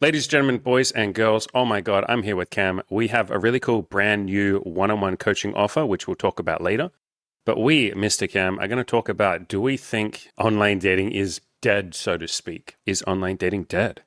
Ladies, gentlemen, boys and girls, oh my God, I'm here with Cam. We have a really cool brand new one-on-one coaching offer, which we'll talk about later. But we, Mr. Cam, are going to talk about, do we think online dating is dead, so to speak? Is online dating dead?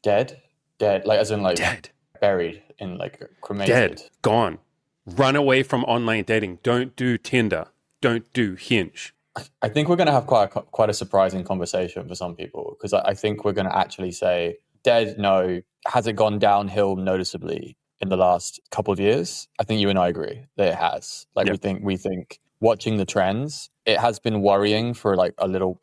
Dead? Dead. Like as in like Dead. buried in like Dead. cremated. Gone. Run away from online dating. Don't do Tinder. Don't do Hinge. I think we're going to have quite a surprising conversation for some people because I think we're going to actually say dead. No, has it gone downhill noticeably in the last couple of years? I think you and I agree that it has. Like Yep. we think watching the trends, it has been worrying for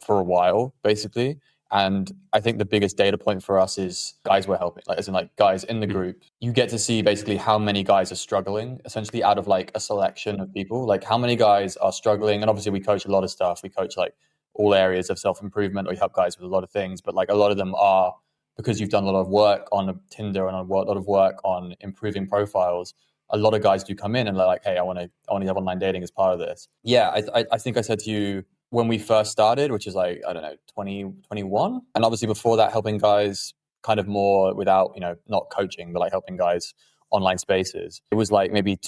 for a while, basically. And I think the biggest data point for us is guys we're helping, like as in like guys in the Mhm. group. You get to see basically how many guys are struggling, essentially out of like a selection of people. Like how many guys are struggling, and obviously we coach a lot of stuff. We coach like all areas of self improvement. We help guys with a lot of things, but like a lot of them are because you've done a lot of work on Tinder and a lot of work on improving profiles. A lot of guys do come in and they're like, "Hey, I want to have online dating as part of this." Yeah, I think I said to you when we first started, which is like, I don't know, 2021. And obviously before that, helping guys kind of more without, not coaching, but like helping guys online spaces. It was like maybe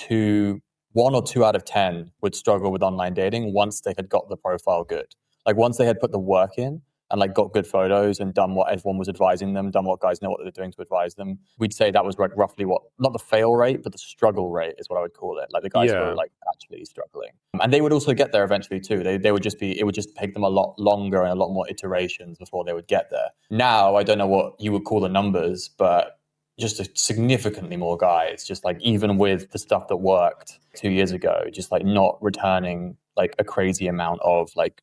one or two out of 10 would struggle with online dating once they had got the profile good. Like once they had put the work in and like got good photos and done what everyone was advising them, done what guys know what they're doing to advise them, we'd say that was like roughly what, not the fail rate, but the struggle rate is what I would call it. Like the guys who were Yeah. like actually struggling. And they would also get there eventually too. They would just be, it would just take them a lot longer and a lot more iterations before they would get there. Now, I don't know what you would call the numbers, but just a significantly more guys, just like even with the stuff that worked 2 years ago, just like not returning like a crazy amount of like,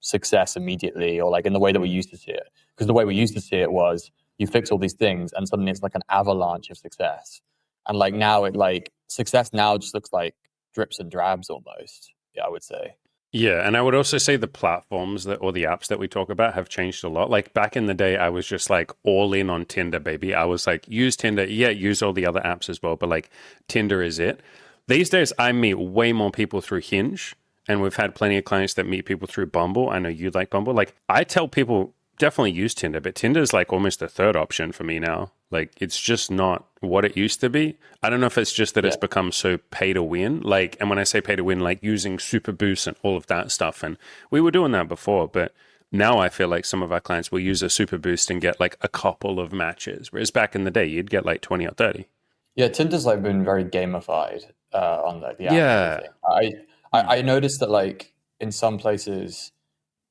success immediately or like in the way that we used to see it. Because the way we used to see it was you fix all these things and suddenly it's like an avalanche of success. And like now it like success now just looks like drips and drabs almost. Yeah, I would say. Yeah, and I would also say the platforms that or the apps that we talk about have changed a lot. Like back in the day, I was just like all in on Tinder, baby. I was like, use Tinder, yeah, use all the other apps as well, but like Tinder is it. These days, I meet way more people through Hinge, and we've had plenty of clients that meet people through Bumble. I know you like Bumble. Like I tell people definitely use Tinder, but Tinder is like almost the third option for me now. Like it's just not what it used to be. I don't know if it's just that it's Yeah. become so pay to win. Like, and when I say pay to win, like using super boosts and all of that stuff. And we were doing that before, but now I feel like some of our clients will use a super boost and get like a couple of matches. Whereas back in the day, you'd get like 20 or 30. Yeah, Tinder's like been very gamified on the app and Yeah. everything. I noticed that like in some places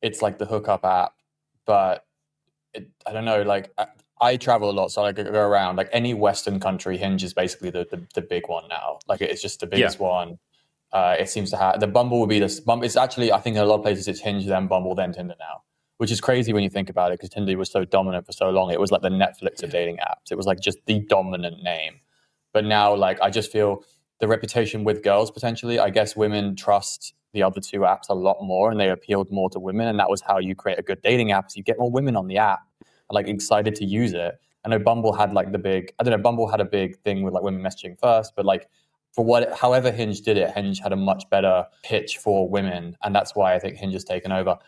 it's like the hookup app, but I don't know, like I travel a lot, so I go around. Like any Western country, Hinge is basically the big one now. Like it's just the Yeah. biggest one. It seems to have the Bumble would be this. It's actually I think in a lot of places it's Hinge, then Bumble, then Tinder now, which is crazy when you think about it because Tinder was so dominant for so long. It was like the Netflix of Yeah. dating apps. It was like just the dominant name. But now, like I just feel the reputation with girls potentially. I guess women trust the other two apps a lot more, and they appealed more to women. And that was how you create a good dating app. So you get more women on the app like excited to use it. I know Bumble had like the big, I don't know, Bumble had a big thing with like women messaging first, but like for however Hinge did it, Hinge had a much better pitch for women. And that's why I think Hinge has taken over.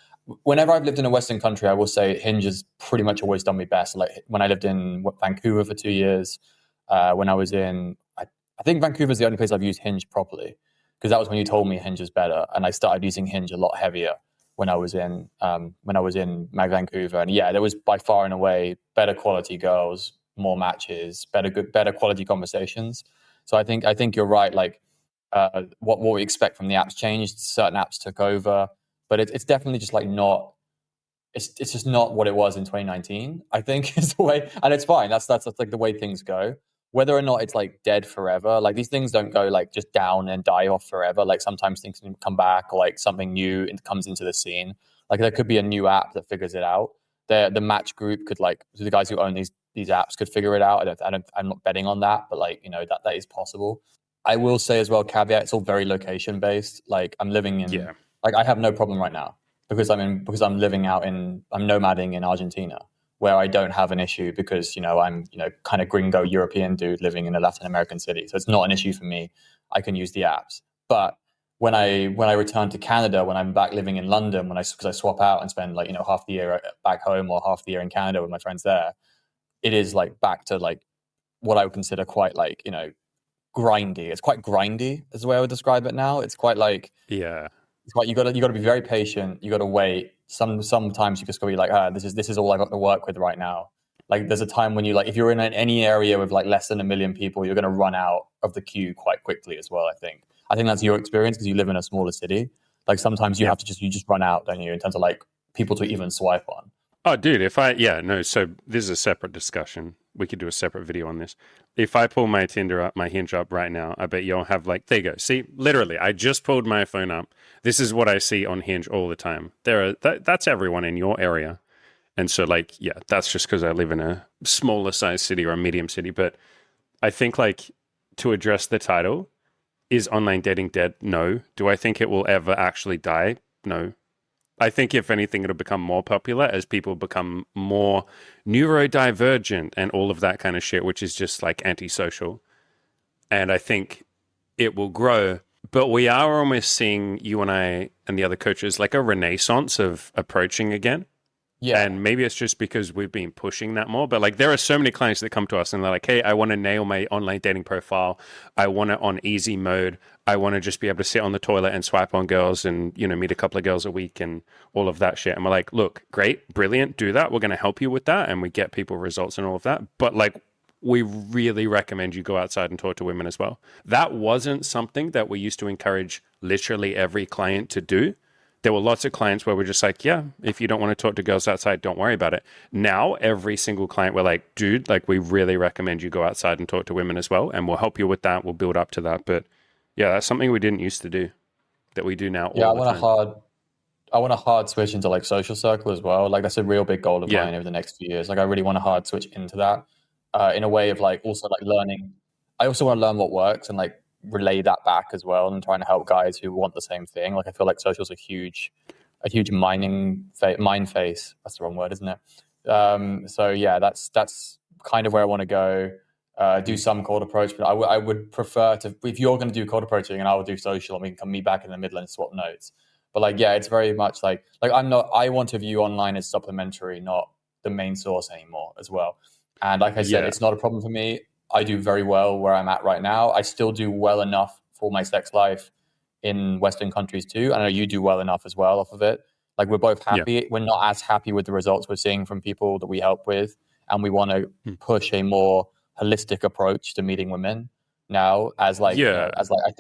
Whenever I've lived in a Western country, I will say Hinge has pretty much always done me best. Like when I lived in Vancouver for 2 years, when I was I think Vancouver's the only place I've used Hinge properly because that was when you told me Hinge is better. And I started using Hinge a lot heavier when I was in Vancouver, and yeah, there was by far and away better quality girls, more matches, better quality conversations. So I think you're right. Like what we expect from the apps changed. Certain apps took over, but it's definitely just like not. It's just not what it was in 2019. I think is the way, and it's fine. That's like the way things go. Whether or not it's like dead forever, like these things don't go like just down and die off forever. Like sometimes things can come back, or like something new comes into the scene. Like there could be a new app that figures it out. The match group could like the guys who own these apps could figure it out. I'm not betting on that, but like that is possible. I will say as well, caveat, it's all very location based. Like I'm living in Yeah. like I have no problem right now because I'm living out in I'm nomading in Argentina where I don't have an issue because I'm kind of gringo European dude living in a Latin American city, so it's not an issue for me. I can use the apps, but when I return to Canada, when I'm back living in London, because I swap out and spend like half the year back home or half the year in Canada with my friends there, it is like back to like what I would consider quite like, grindy. It's quite grindy is the way I would describe it now. It's quite like, Yeah. it's like you gotta be very patient. You gotta wait. Sometimes you just gotta be like, this is all I got to work with right now. Like there's a time when you like if you're in any area with like less than 1 million people, you're gonna run out of the queue quite quickly as well. I think that's your experience because you live in a smaller city. Like sometimes you Yeah. have to you just run out, don't you, in terms of like people to even swipe on. Oh, dude, yeah, no, so this is a separate discussion. We could do a separate video on this. If I pull my Tinder up, my Hinge up right now, I bet you'll have like, there you go. See, literally, I just pulled my phone up. This is what I see on Hinge all the time. That's everyone in your area. And so, like, yeah, that's just because I live in a smaller size city or a medium city. But I think, like, to address the title, is online dating dead? No. Do I think it will ever actually die? No. I think if anything, it'll become more popular as people become more neurodivergent and all of that kind of shit, which is just like antisocial. And I think it will grow. But we are almost seeing, you and I and the other coaches, like a renaissance of approaching again. Yeah. And maybe it's just because we've been pushing that more. But like there are so many clients that come to us and they're like, hey, I want to nail my online dating profile. I want it on easy mode. I want to just be able to sit on the toilet and swipe on girls and, meet a couple of girls a week and all of that shit. And we're like, look, great, brilliant, do that. We're going to help you with that. And we get people results and all of that. But like, we really recommend you go outside and talk to women as well. That wasn't something that we used to encourage literally every client to do. There were lots of clients where we're just like, yeah, if you don't want to talk to girls outside, don't worry about it. Now, every single client, we're like, dude, like we really recommend you go outside and talk to women as well. And we'll help you with that. We'll build up to that. But yeah, that's something we didn't used to do that we do now all the time. I want a hard switch into like social circle as well. Like that's a real big goal of Yeah. mine over the next few years. Like I really want a hard switch into that, in a way of like also like learning. I also want to learn what works and like relay that back as well, and trying to help guys who want the same thing. Like I feel like social is a huge mind face. That's the wrong word, isn't it? So yeah, that's kind of where I want to go. Do some cold approach, but I would prefer to, if you're going to do cold approaching and I will do social, and we can come meet back in the middle and swap notes. But like, yeah, it's very much like I want to view online as supplementary, not the main source anymore as well. And like I said, Yeah. it's not a problem for me. I do very well where I'm at right now. I still do well enough for my sex life in Western countries too. I know you do well enough as well off of it. Like we're both happy. Yeah. We're not as happy with the results we're seeing from people that we help with. And we want to Hmm. push a more holistic approach to meeting women now as like, Yeah. I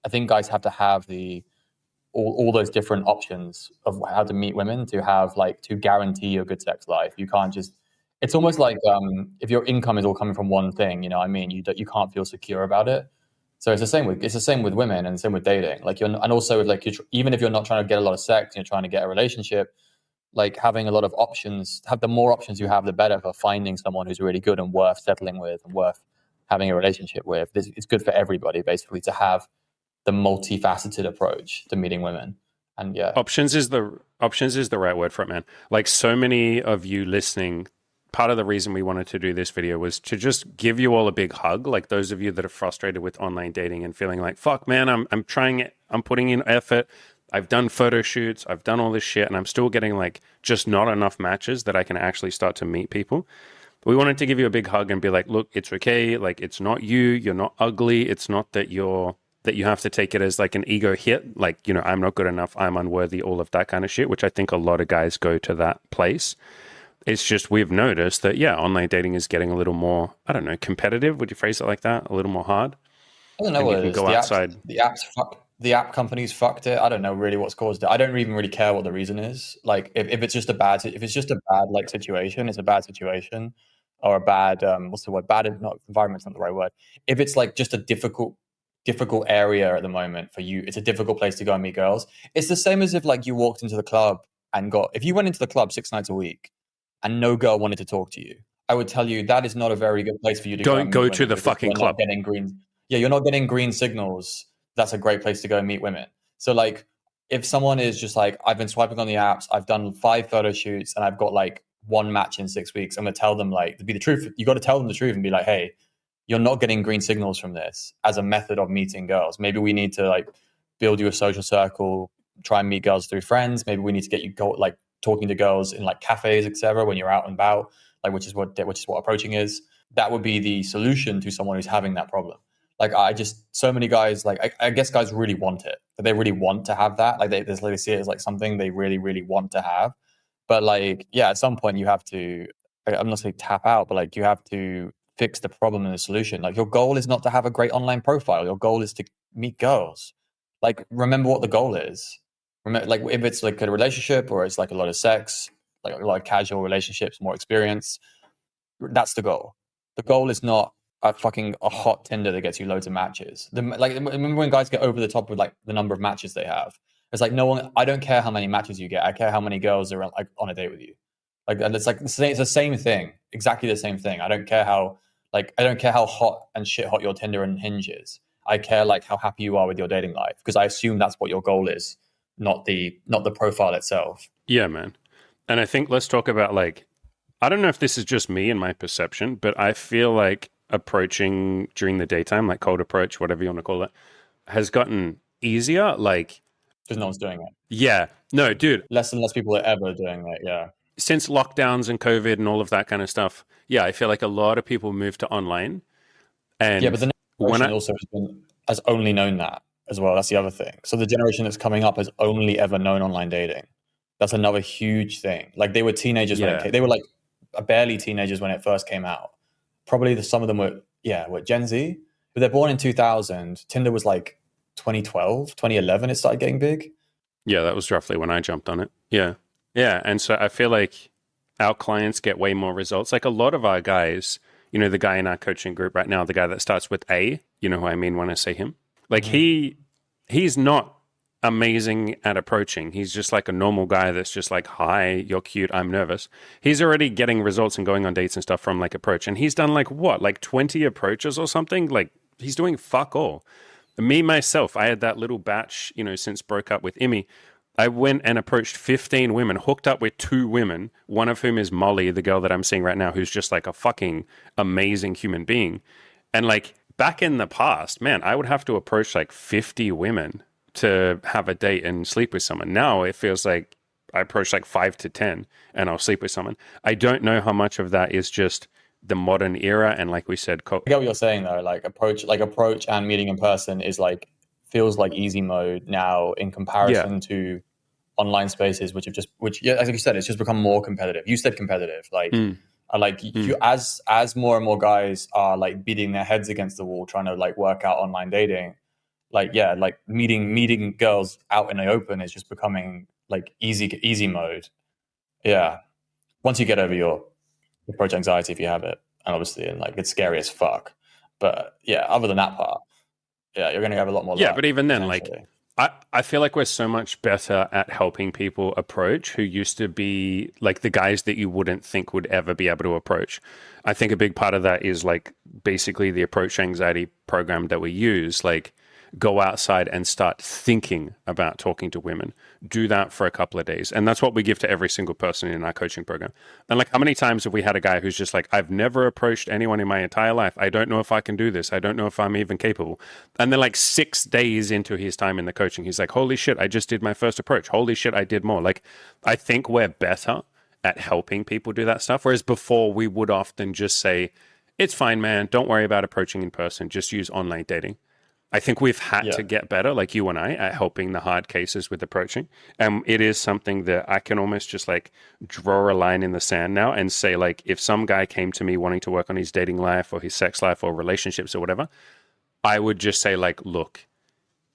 think guys have to have all those different options of how to meet women to have like to guarantee a good sex life. You can't just, it's almost like if your income is all coming from one thing, I mean, you can't feel secure about it. So it's the same with women and the same with dating. Like and also with like even if you're not trying to get a lot of sex, you're trying to get a relationship. Like having a lot of options, the more options you have, the better for finding someone who's really good and worth settling with and worth having a relationship with. It's good for everybody basically to have the multifaceted approach to meeting women. And yeah, Options is the right word for it, man. Like so many of you listening, part of the reason we wanted to do this video was to just give you all a big hug. Like those of you that are frustrated with online dating and feeling like, fuck, man, I'm trying it. I'm putting in effort. I've done photo shoots. I've done all this shit, and I'm still getting like just not enough matches that I can actually start to meet people. We wanted to give you a big hug and be like, look, it's okay. Like it's not you. You're not ugly. It's not that you have to take it as like an ego hit. Like, I'm not good enough. I'm unworthy. All of that kind of shit, which I think a lot of guys go to that place. It's just we've noticed that, yeah, online dating is getting a little more, I don't know, competitive. Would you phrase it like that? A little more hard? I don't know And you what it can is. go outside. The app companies fucked it. I don't know really what's caused it. I don't even really care what the reason is. Like if it's just a bad like situation, it's a bad situation, or a bad what's the word? Not environment's not the right word. If it's like just a difficult area at the moment for you, it's a difficult place to go and meet girls. It's the same as if like you walked into the club and if you went into the club 6 nights a week and no girl wanted to talk to you, I would tell you that is not a very good place for you to go Don't and meet go women to the because fucking club. you're not getting green signals. That's a great place to go and meet women. So like if someone is just like, I've been swiping on the apps, I've done 5 photo shoots and I've got like 1 match in 6 weeks, I'm gonna tell them like to be the truth. You got to tell them the truth and be like, hey, you're not getting green signals from this as a method of meeting girls. Maybe we need to like build you a social circle, try and meet girls through friends. Maybe we need to get you like talking to girls in like cafes, etc. when you're out and about. like which is what approaching is. That would be the solution to someone who's having that problem. Like so many guys, like I guess guys really want it. They really want to have that. Like they see it as like something they really, really want to have. But like, yeah, at some point you have to, I'm not saying tap out, but like you have to fix the problem and the solution. Like your goal is not to have a great online profile. Your goal is to meet girls. Like remember what the goal is. Remember, like if it's like a relationship or it's like a lot of sex, like a lot of casual relationships, more experience, that's the goal. The goal is not a hot Tinder that gets you loads of matches. Like remember when guys get over the top with like the number of matches they have. It's like no one. I don't care how many matches you get. I care how many girls are like on a date with you. Like, and it's like it's the same thing, exactly the same thing. I don't care how hot and shit hot your Tinder and Hinge is. I care like how happy you are with your dating life because I assume that's what your goal is, not the profile itself. Yeah, man. And I think let's talk about like, I don't know if this is just me and my perception, but I feel like approaching during the daytime, like cold approach, whatever you want to call it, has gotten easier. Like, because no one's doing it. Yeah. No, dude. Less and less people are ever doing it. Yeah. Since lockdowns and COVID and all of that kind of stuff, yeah, I feel like a lot of people moved to online. And yeah, but the next generation also has only known that as well. That's the other thing. So the generation that's coming up has only ever known online dating. That's another huge thing. Like they were teenagers when they were like barely teenagers when it first came out. Probably some of them were Gen Z, but they're born in 2000. Tinder was like 2012, 2011. It started getting big. Yeah, that was roughly when I jumped on it. Yeah. Yeah. And so I feel like our clients get way more results. Like a lot of our guys, you know, the guy in our coaching group right now, the guy that starts with A, you know who I mean when I say him? Like he's not amazing at approaching. He's just like a normal guy that's just like, hi, you're cute, I'm nervous. He's already getting results and going on dates and stuff from like approach. And he's done like what, like 20 approaches or something? Like he's doing fuck all. Me, myself, I had that little batch, you know, since broke up with Imi. I went and approached 15 women, hooked up with 2 women, one of whom is Molly, the girl that I'm seeing right now, who's just like a fucking amazing human being. And like back in the past, man, I would have to approach like 50 women to have a date and sleep with someone. Now it feels like I approach like 5 to 10 and I'll sleep with someone. I don't know how much of that is just the modern era and like we said, I get what you're saying though. Like approach and meeting in person is like feels like easy mode now in comparison to online spaces, which as you said, it's just become more competitive. You said competitive, you as more and more guys are like beating their heads against the wall trying to like work out online dating. Like meeting girls out in the open is just becoming like easy mode. Yeah, once you get over your approach anxiety, if you have it, and obviously, and like it's scary as fuck. But yeah, other than that part, yeah, you're going to have a lot more. Yeah, but even then, like I feel like we're so much better at helping people approach who used to be like the guys that you wouldn't think would ever be able to approach. I think a big part of that is like basically the approach anxiety program that we use, like go outside and start thinking about talking to women. Do that for a couple of days. And that's what we give to every single person in our coaching program. And like, how many times have we had a guy who's just like, I've never approached anyone in my entire life. I don't know if I can do this. I don't know if I'm even capable. And then like 6 days into his time in the coaching, he's like, holy shit, I just did my first approach. Holy shit, I did more. Like, I think we're better at helping people do that stuff. Whereas before we would often just say, it's fine, man. Don't worry about approaching in person. Just use online dating. I think we've had to get better, like you and I, at helping the hard cases with approaching. And it is something that I can almost just like draw a line in the sand now and say, like, if some guy came to me wanting to work on his dating life or his sex life or relationships or whatever, I would just say, like, look,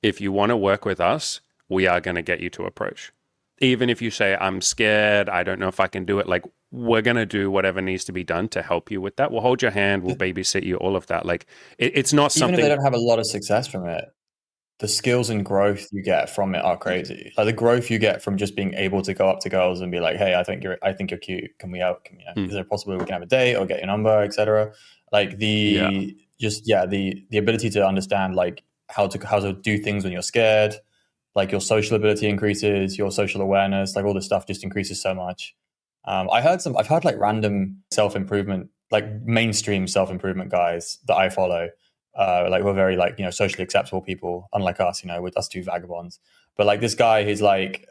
if you want to work with us, we are going to get you to approach. Even if you say, I'm scared, I don't know if I can do it, like, we're going to do whatever needs to be done to help you with that. We'll hold your hand, we'll babysit you, all of that. Like, it's not something... Even if they don't have a lot of success from it, the skills and growth you get from it are crazy. Like the growth you get from just being able to go up to girls and be like, hey, I think you're cute. Can we out? Is there a possibility we can have a date or get your number, etc.? Like the ability to understand like how to do things when you're scared, like your social ability increases, your social awareness, like all this stuff just increases so much. I've heard like random self-improvement, like mainstream self-improvement guys that I follow, like we're very like, socially acceptable people, unlike us, with us two vagabonds. But like this guy who's like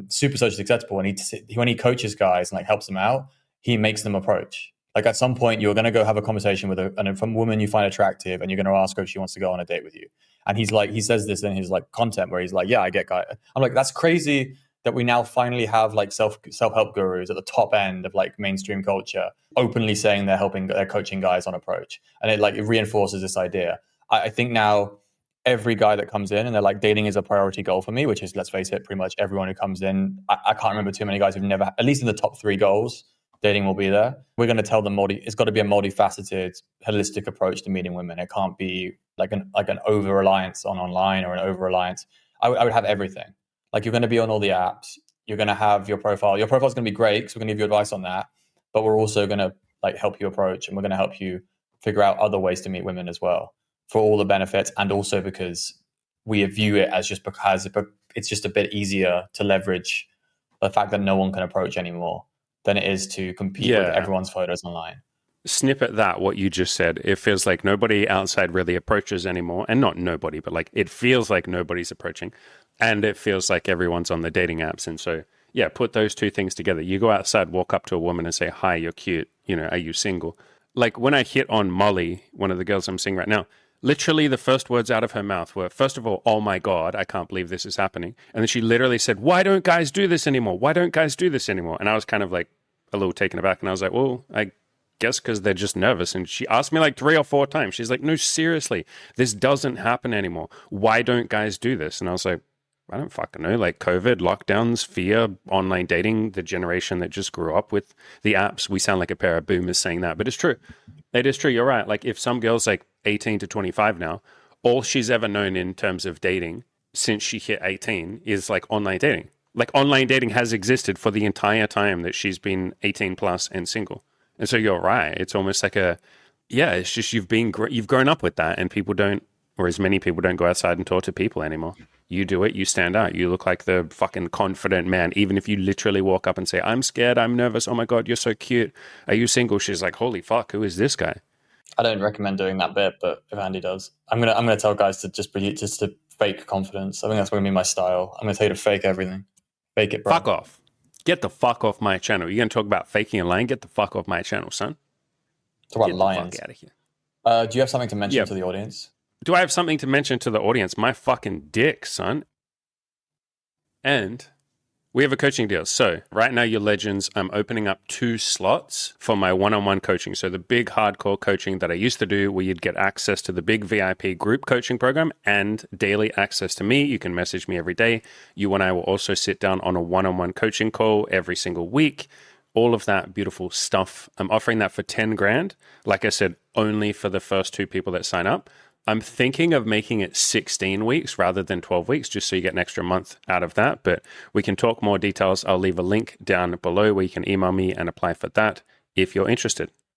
super socially acceptable, and when he coaches guys and like helps them out, he makes them approach. Like at some point, you're going to go have a conversation with a woman you find attractive, and you're going to ask her if she wants to go on a date with you. And he's like, he says this in his like content where he's like, yeah, I get guy. I'm like, that's crazy that we now finally have like self-help gurus at the top end of like mainstream culture openly saying they're coaching guys on approach. And it reinforces this idea. I think now every guy that comes in and they're like, dating is a priority goal for me, which is, let's face it, pretty much everyone who comes in. I can't remember too many guys who've never, at least in the top 3 goals, dating will be there. We're going to tell them it's got to be a multifaceted, holistic approach to meeting women. It can't be like an over reliance on online or an over reliance. I would have everything. Like you're going to be on all the apps. You're going to have your profile. Your profile is going to be great because we're going to give you advice on that. But we're also going to like help you approach, and we're going to help you figure out other ways to meet women as well, for all the benefits, and also because we view it as just because it's just a bit easier to leverage the fact that no one can approach anymore than it is to compete with everyone's photos online. Snippet that, what you just said. It feels like nobody outside really approaches anymore. And not nobody, but like it feels like nobody's approaching. And it feels like everyone's on the dating apps. And so, yeah, put those two things together. You go outside, walk up to a woman and say, hi, you're cute. Are you single? Like when I hit on Molly, one of the girls I'm seeing right now, literally the first words out of her mouth were, first of all, oh my God, I can't believe this is happening. And then she literally said, why don't guys do this anymore? Why don't guys do this anymore? And I was kind of like a little taken aback. And I was like, well, I guess because they're just nervous. And she asked me like 3 or 4 times. She's like, no, seriously, this doesn't happen anymore. Why don't guys do this? And I was like, I don't fucking know. Like COVID, lockdowns, fear, online dating, the generation that just grew up with the apps. We sound like a pair of boomers saying that, but it's true. It is true. You're right. Like if some girl's like 18 to 25 now, all she's ever known in terms of dating since she hit 18 is like online dating. Like online dating has existed for the entire time that she's been 18 plus and single. And so you're right. It's almost like it's just you've grown up with that, and people don't, or as many people don't go outside and talk to people anymore. You do it, you stand out. You look like the fucking confident man. Even if you literally walk up and say, I'm scared, I'm nervous, oh my God, you're so cute. Are you single? She's like, holy fuck, who is this guy? I don't recommend doing that bit, but if Andy does, I'm gonna tell guys to just to fake confidence. I think that's gonna be my style. I'm gonna tell you to fake everything. Fake it, bro. Fuck off. Get the fuck off my channel. You're gonna talk about faking and lying? Get the fuck off my channel, son. Talk about lions. Get the fuck out of here. Do you have something to mention to the audience? Do I have something to mention to the audience? My fucking dick, son. And we have a coaching deal. So right now, your legends, I'm opening up 2 slots for my one-on-one coaching. So the big hardcore coaching that I used to do, where you'd get access to the big VIP group coaching program and daily access to me. You can message me every day. You and I will also sit down on a one-on-one coaching call every single week. All of that beautiful stuff. I'm offering that for 10 grand. Like I said, only for the first 2 people that sign up. I'm thinking of making it 16 weeks rather than 12 weeks, just so you get an extra month out of that. But we can talk more details. I'll leave a link down below where you can email me and apply for that if you're interested.